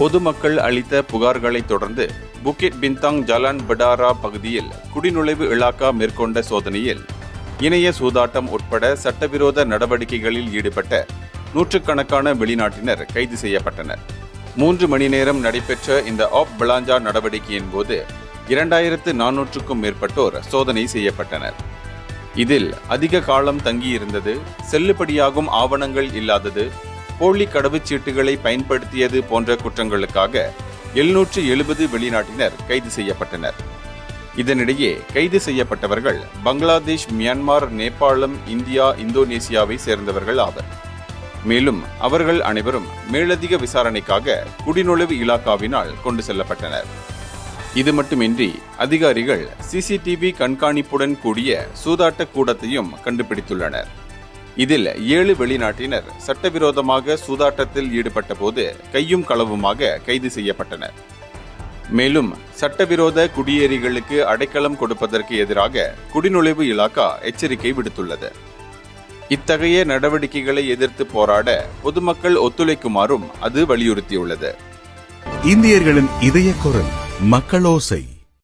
பொதுமக்கள் அளித்த புகார்களை தொடர்ந்து புக்கிட் பிந்தாங் ஜலான் படாரா பகுதியில் குடிநுழைவு இலாக்கா மேற்கொண்ட சோதனையில் இணைய சூதாட்டம் உட்பட சட்டவிரோத நடவடிக்கைகளில் ஈடுபட்ட நூற்றுக்கணக்கான வெளிநாட்டினர் கைது செய்யப்பட்டனர். 3 மணி நேரம் நடைபெற்ற இந்த ஆப் பலாஞ்சா நடவடிக்கையின் போது 2400க்கும் மேற்பட்டோர் சோதனை செய்யப்பட்டனர். இதில் அதிக காலம் தங்கியிருந்தது, செல்லுபடியாகும் ஆவணங்கள் இல்லாதது, போலி கடவுச்சீட்டுகளை பயன்படுத்தியது போன்ற குற்றங்களுக்காக 770 வெளிநாட்டினர் கைது செய்யப்பட்டனர். இதனிடையே கைது செய்யப்பட்டவர்கள் பங்களாதேஷ், மியான்மர், நேபாளம், இந்தியா, இந்தோனேசியாவை சேர்ந்தவர்கள் ஆவர். மேலும் அவர்கள் அனைவரும் மேலதிக விசாரணைக்காக குடிநுழைவு இலாக்காவினால் கொண்டு செல்லப்பட்டனர். இது மட்டுமின்றி அதிகாரிகள் சிசிடிவி கண்காணிப்புடன் கூடிய சூதாட்ட கூடத்தையும் கண்டுபிடித்துள்ளனர். இதில் 7 வெளிநாட்டினர் சட்டவிரோதமாக சூதாட்டத்தில் ஈடுபட்ட போது கையும் களவுமாக கைது செய்யப்பட்டனர். மேலும் சட்டவிரோத குடியேறிகளுக்கு அடைக்கலம் கொடுப்பதற்கு எதிராக குடிநுழைவு இலாக்கா எச்சரிக்கை விடுத்துள்ளது. இத்தகைய நடவடிக்கைகளை எதிர்த்து போராட பொதுமக்கள் ஒத்துழைக்குமாறும் அது வலியுறுத்தியுள்ளது. இந்தியர்களின் இதய குரல் மக்களோசை.